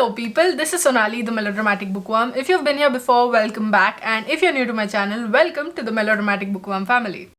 Hello people, this is Sonali, the Melodramatic Bookworm. If you've been here before, welcome back, and if you're new to my channel, welcome to the Melodramatic Bookworm family.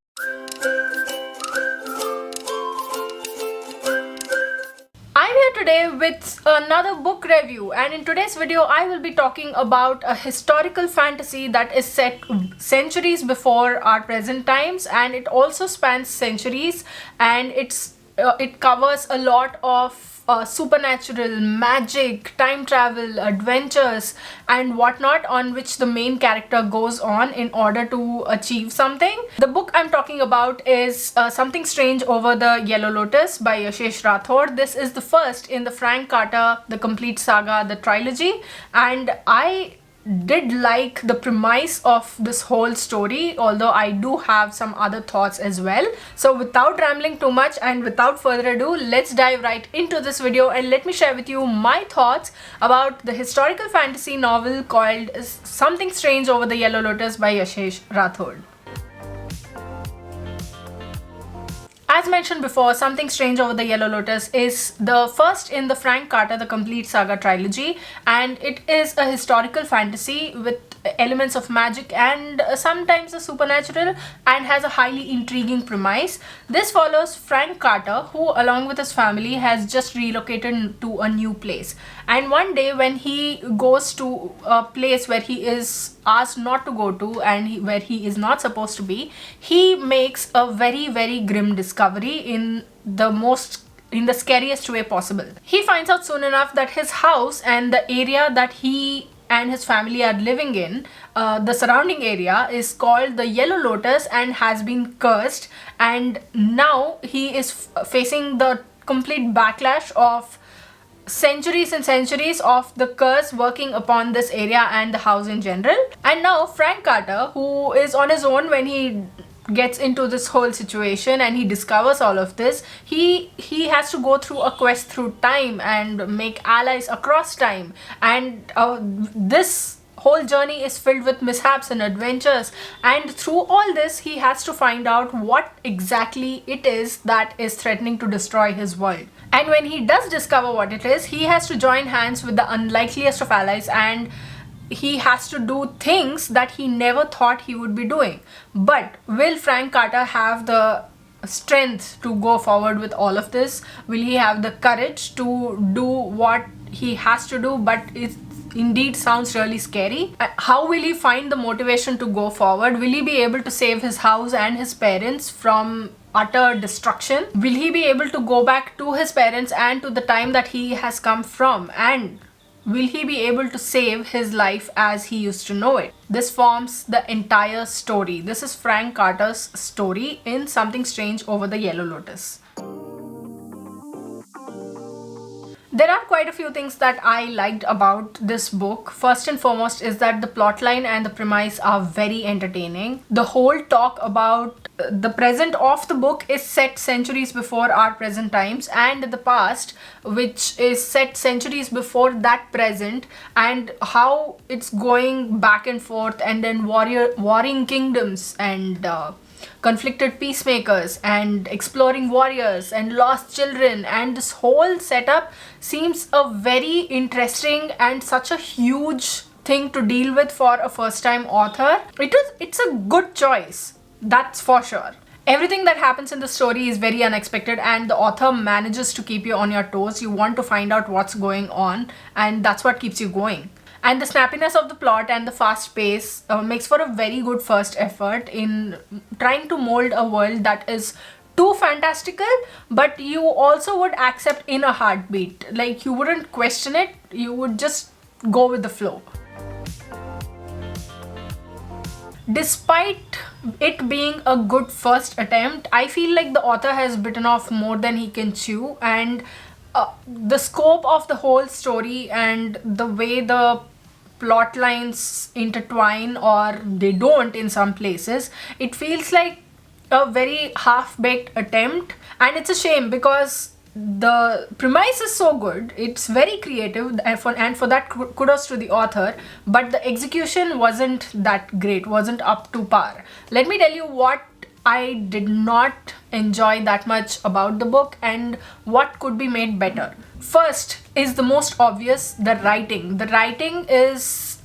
I'm here today with another book review, and in today's video I will be talking about a historical fantasy that is set centuries before our present times, and it also spans centuries, and it covers a lot of supernatural, magic, time travel, adventures and whatnot, on which the main character goes on in order to achieve something. The book I'm talking about is Something Strange Over the Yellow Lotus by Yashesh Rathod. This is the first in the Frank Carter The Complete Saga, the trilogy, and I did like the premise of this whole story, although I do have some other thoughts as well. So without rambling too much and without further ado, let's dive right into this video and let me share with you my thoughts about the historical fantasy novel called Something Strange Over the Yellow Lotus by Yashesh Rathod. As mentioned before, Something Strange Over the Yellow Lotus is the first in the Frank Carter The Complete Saga trilogy, and it is a historical fantasy with elements of magic and sometimes a supernatural, and has a highly intriguing premise. This follows Frank Carter, who along with his family has just relocated to a new place, and one day when he goes to a place where he is asked not to go to and where he is not supposed to be, he makes a very grim discovery in the scariest way possible. He finds out soon enough that his house and the area that he and his family are living in, the surrounding area, is called the Yellow Lotus and has been cursed, and now he is facing the complete backlash of centuries and centuries of the curse working upon this area and the house in general. And now Frank Carter, who is on his own when he gets into this whole situation and he discovers all of this, he has to go through a quest through time and make allies across time, and this whole journey is filled with mishaps and adventures, and through all this he has to find out what exactly it is that is threatening to destroy his world. And when he does discover what it is, he has to join hands with the unlikeliest of allies, and he has to do things that he never thought he would be doing. But will Frank Carter have the strength to go forward with all of this? Will he have the courage to do what he has to do, but it indeed sounds really scary? How will he find the motivation to go forward? Will he be able to save his house and his parents from utter destruction? Will he be able to go back to his parents and to the time that he has come from? And will he be able to save his life as he used to know it? This forms the entire story. This is Frank Carter's story in Something Strange Over the Yellow Lotus. There are quite a few things that I liked about this book. First and foremost is that the plotline and the premise are very entertaining. The whole talk about the present of the book is set centuries before our present times, and the past, which is set centuries before that present, and how it's going back and forth, and then warring kingdoms and conflicted peacemakers and exploring warriors and lost children, and this whole setup seems a very interesting and such a huge thing to deal with for a first-time author. It's a good choice, that's for sure. Everything that happens in the story is very unexpected, and the author manages to keep you on your toes. You want to find out what's going on, and that's what keeps you going. And the snappiness of the plot and the fast pace makes for a very good first effort in trying to mold a world that is too fantastical, but you also would accept in a heartbeat. Like, you wouldn't question it, you would just go with the flow. Despite it being a good first attempt, I feel like the author has bitten off more than he can chew, and the scope of the whole story and the way the plot lines intertwine, or they don't in some places, it feels like a very half-baked attempt, and it's a shame because the premise is so good, it's very creative, and for that kudos to the author, but the execution wasn't that great, wasn't up to par. Let me tell you what I did not enjoy that much about the book and what could be made better. First is the most obvious, the writing. The writing is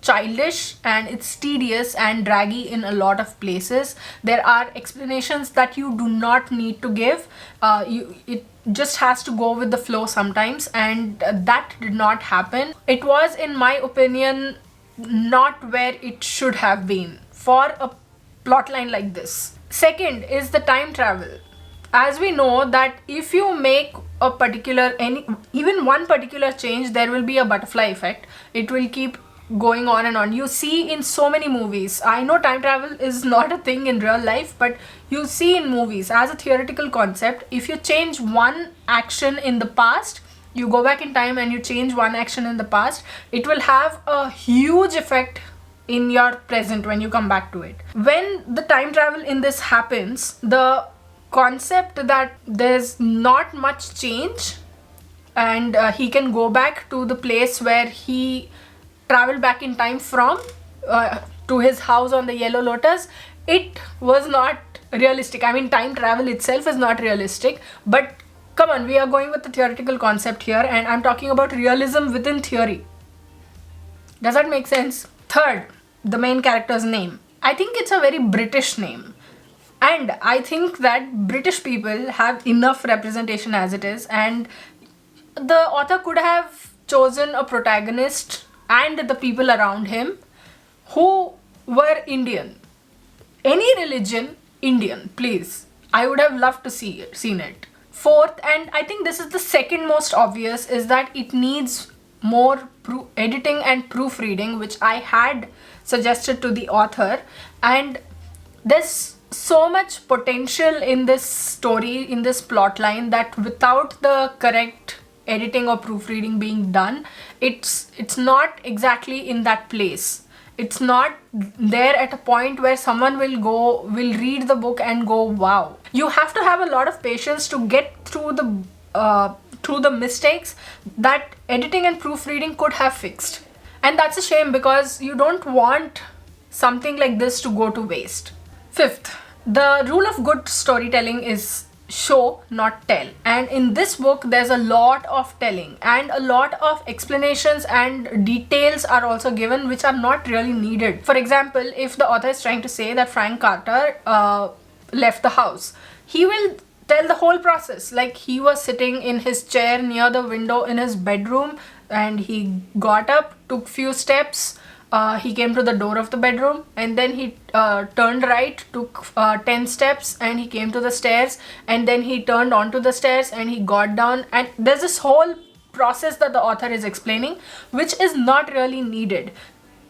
childish and it's tedious and draggy in a lot of places. There are explanations that you do not need to give. It just has to go with the flow sometimes, and that did not happen. It was, in my opinion, not where it should have been for a plotline like this. Second is the time travel. As we know that if you make a particular, even one particular change, there will be a butterfly effect. It will keep going on and on. You see in so many movies. I know time travel is not a thing in real life, but you see in movies as a theoretical concept, if you change one action in the past, you go back in time and you change one action in the past, it will have a huge effect in your present when you come back to it. When the time travel in this happens, the concept that there's not much change and he can go back to the place where he traveled back in time from, to his house on the Yellow Lotus, it was not realistic. I mean, time travel itself is not realistic, but come on, we are going with the theoretical concept here and I'm talking about realism within theory. Does that make sense? Third, the main character's name. I think it's a very British name. And I think that British people have enough representation as it is, and the author could have chosen a protagonist and the people around him who were Indian. Any religion, Indian, please. I would have loved to seen it. Fourth, and I think this is the second most obvious, is that it needs more editing and proofreading, which I had suggested to the author. And there's so much potential in this story, in this plot line, that without the correct editing or proofreading being done, it's not exactly in that place. It's not there at a point where someone will read the book and go, wow. You have to have a lot of patience to get through the mistakes that editing and proofreading could have fixed. And that's a shame, because you don't want something like this to go to waste. Fifth, the rule of good storytelling is show, not tell. And in this book, there's a lot of telling and a lot of explanations and details are also given which are not really needed. For example, if the author is trying to say that Frank Carter left the house, he will tell the whole process. Like, he was sitting in his chair near the window in his bedroom and he got up, took few steps, he came to the door of the bedroom, and then he turned right, took 10 steps, and he came to the stairs, and then he turned onto the stairs and he got down. And there's this whole process that the author is explaining, which is not really needed.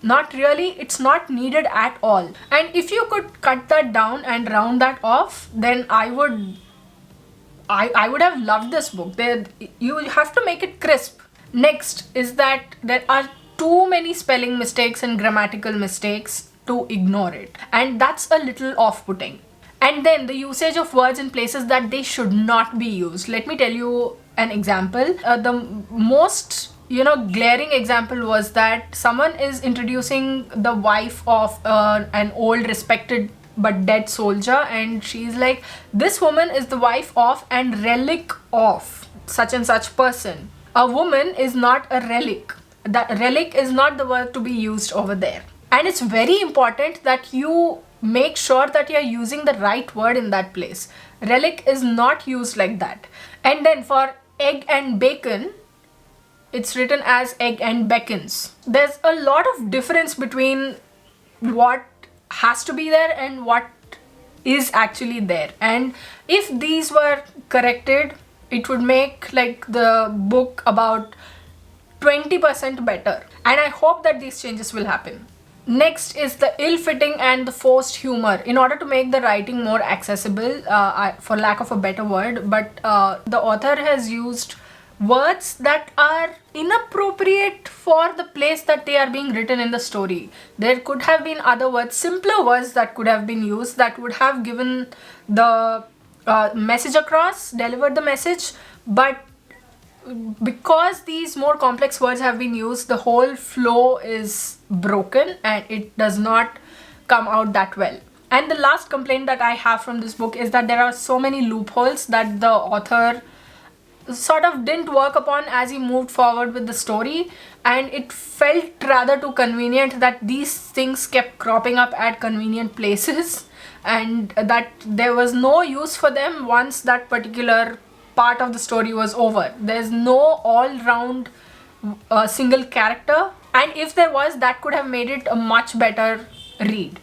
Not really, it's not needed at all. And if you could cut that down and round that off, then I would have loved this book. You have to make it crisp. Next is that there are too many spelling mistakes and grammatical mistakes to ignore it, and that's a little off-putting. And then the usage of words in places that they should not be used. Let me tell you an example. The most glaring example was that someone is introducing the wife of an old respected but dead soldier, and she's like, this woman is the wife of and relic of such and such person. A woman is not a relic. That relic is not the word to be used over there. And it's very important that you make sure that you're using the right word in that place. Relic is not used like that. And then for egg and bacon, it's written as egg and beckons. There's a lot of difference between what has to be there and what is actually there. And if these were corrected, it would make like the book about 20% better. And I hope that these changes will happen. Next is the ill-fitting and the forced humor. In order to make the writing more accessible, for lack of a better word, but the author has used words that are inappropriate for the place that they are being written in the story. There could have been other words, simpler words that could have been used that would have given the message across, delivered the message, but because these more complex words have been used, the whole flow is broken and it does not come out that well. And the last complaint that I have from this book is that there are so many loopholes that the author sort of didn't work upon as he moved forward with the story, and it felt rather too convenient that these things kept cropping up at convenient places and that there was no use for them once that particular part of the story was over. There's no all-round single character, and if there was, that could have made it a much better read.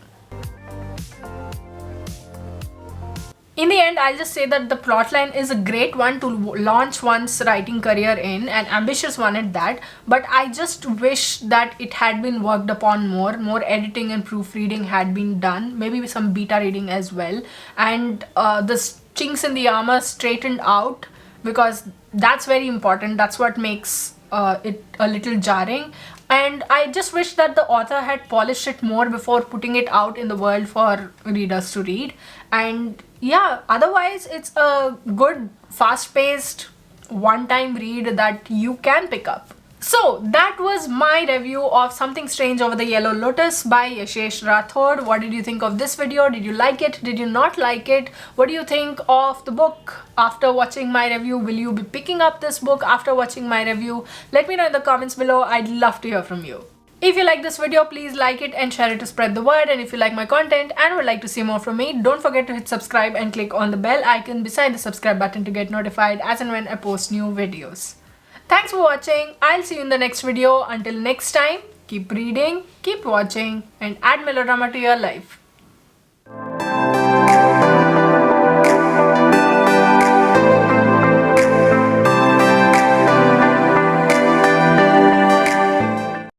In the end, I'll just say that the plotline is a great one to launch one's writing career in, an ambitious one at that, but I just wish that it had been worked upon more. More editing and proofreading had been done, maybe some beta reading as well, and the chinks in the armor straightened out, because that's very important. That's what makes it a little jarring. And I just wish that the author had polished it more before putting it out in the world for readers to read. And yeah, otherwise it's a good, fast-paced, one-time read that you can pick up. So that was my review of Something Strange Over the Yellow Lotus by Yashesh Rathod. What did you think of this video? Did you like it? Did you not like it? What do you think of the book after watching my review? Will you be picking up this book after watching my review? Let me know in the comments below. I'd love to hear from you. If you like this video, please like it and share it to spread the word. And if you like my content and would like to see more from me, don't forget to hit subscribe and click on the bell icon beside the subscribe button to get notified as and when I post new videos. Thanks for watching. I'll see you in the next video. Until next time, keep reading, keep watching, and add melodrama to your life.